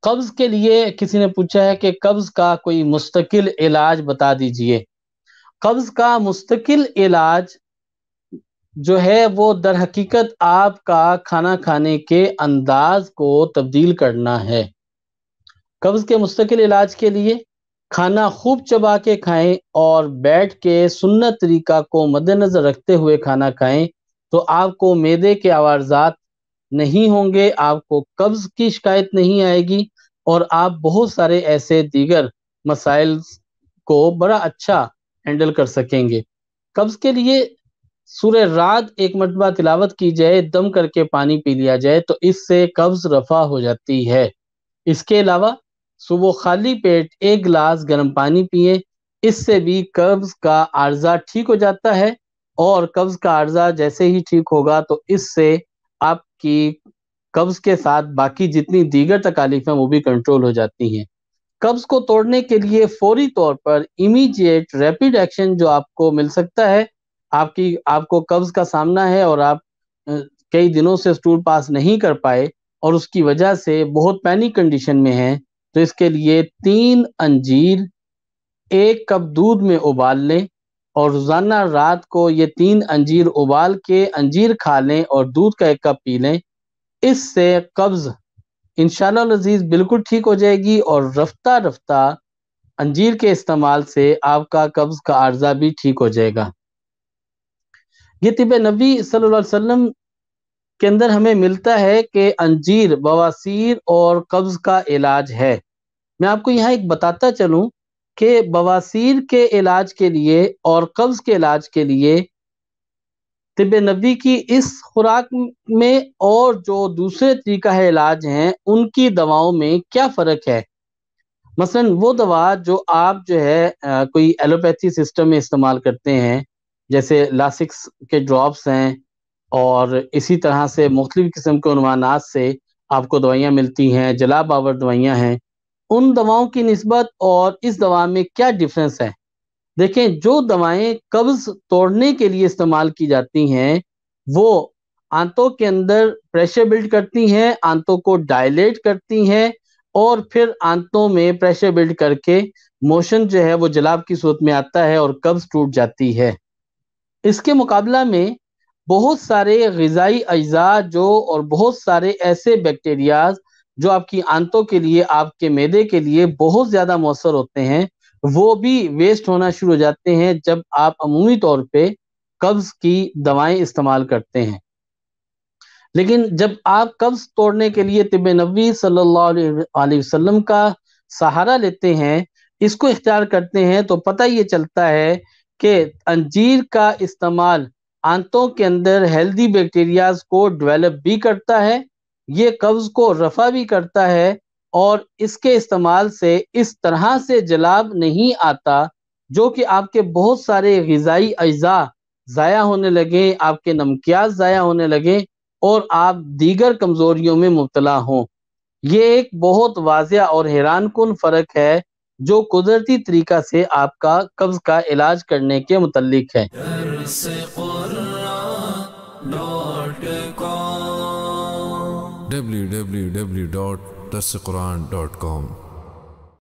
قبض کے لیے کسی نے پوچھا ہے کہ قبض کا کوئی مستقل علاج بتا دیجئے۔ قبض کا مستقل علاج جو ہے وہ در حقیقت آپ کا کھانا کھانے کے انداز کو تبدیل کرنا ہے۔ قبض کے مستقل علاج کے لیے کھانا خوب چبا کے کھائیں اور بیٹھ کے سنت طریقہ کو مد نظر رکھتے ہوئے کھانا کھائیں، تو آپ کو معدے کے عوارضات نہیں ہوں گے، آپ کو قبض کی شکایت نہیں آئے گی، اور آپ بہت سارے ایسے دیگر مسائل کو بڑا اچھا ہینڈل کر سکیں گے۔ قبض کے لیے سورہ رعد ایک مرتبہ تلاوت کی جائے، دم کر کے پانی پی لیا جائے، تو اس سے قبض رفع ہو جاتی ہے۔ اس کے علاوہ صبح خالی پیٹ ایک گلاس گرم پانی پئیں، اس سے بھی قبض کا عارضہ ٹھیک ہو جاتا ہے، اور قبض کا عارضہ جیسے ہی ٹھیک ہوگا تو اس سے آپ کی قبض کے ساتھ باقی جتنی دیگر تکالیف ہیں وہ بھی کنٹرول ہو جاتی ہیں۔ قبض کو توڑنے کے لیے فوری طور پر امیڈیٹ ریپڈ ایکشن جو آپ کو مل سکتا ہے، آپ کو قبض کا سامنا ہے اور آپ کئی دنوں سے اسٹول پاس نہیں کر پائے اور اس کی وجہ سے بہت پینک کنڈیشن میں ہیں، تو اس کے لیے 3 انجیر 1 کپ دودھ میں ابال لیں، اور روزانہ رات کو یہ 3 انجیر ابال کے انجیر کھا لیں اور دودھ کا 1 کپ پی لیں۔ اس سے قبض انشاءاللہ العزیز بالکل ٹھیک ہو جائے گی، اور رفتہ رفتہ انجیر کے استعمال سے آپ کا قبض کا عارضہ بھی ٹھیک ہو جائے گا۔ یہ طب نبوی صلی اللہ علیہ وسلم کے اندر ہمیں ملتا ہے کہ انجیر بواسیر اور قبض کا علاج ہے۔ میں آپ کو یہاں ایک بتاتا چلوں کہ بواسیر کے علاج کے لیے اور قبض کے علاج کے لیے طب نبوی کی اس خوراک میں اور جو دوسرے طریقہ علاج ہیں ان کی دواؤں میں کیا فرق ہے۔ مثلا وہ دوا جو آپ جو ہے کوئی ایلوپیتھی سسٹم میں استعمال کرتے ہیں، جیسے لاسکس کے ڈراپس ہیں، اور اسی طرح سے مختلف قسم کے عنوانات سے آپ کو دوائیاں ملتی ہیں، جلاب آور دوائیاں ہیں، ان دواؤں کی نسبت اور اس دوا میں کیا ڈفرینس ہے۔ دیکھیں، جو دوائیں قبض توڑنے کے لیے استعمال کی جاتی ہیں وہ آنتوں کے اندر پریشر بلڈ کرتی ہیں، آنتوں کو ڈائلیٹ کرتی ہیں، اور پھر آنتوں میں پریشر بلڈ کر کے موشن جو ہے وہ جلاب کی صورت میں آتا ہے اور قبض ٹوٹ جاتی ہے۔ اس کے مقابلہ میں بہت سارے غذائی اجزاء اور بہت سارے ایسے بیکٹیریاز جو آپ کی آنتوں کے لیے، آپ کے معدے کے لیے بہت زیادہ مؤثر ہوتے ہیں، وہ بھی ویسٹ ہونا شروع ہو جاتے ہیں جب آپ عمومی طور پہ قبض کی دوائیں استعمال کرتے ہیں۔ لیکن جب آپ قبض توڑنے کے لیے طب نبوی صلی اللہ علیہ وسلم کا سہارا لیتے ہیں، اس کو اختیار کرتے ہیں، تو پتہ یہ چلتا ہے کہ انجیر کا استعمال آنتوں کے اندر ہیلدی بیکٹیریاز کو ڈیولپ بھی کرتا ہے، یہ قبض کو رفع بھی کرتا ہے، اور اس کے استعمال سے اس طرح سے جلاب نہیں آتا جو کہ آپ کے بہت سارے غذائی اجزاء ضائع ہونے لگیں، آپ کے نمکیات ضائع ہونے لگیں، اور آپ دیگر کمزوریوں میں مبتلا ہوں۔ یہ ایک بہت واضح اور حیران کن فرق ہے جو قدرتی طریقہ سے آپ کا قبض کا علاج کرنے کے متعلق ہے۔ www.darsequran.com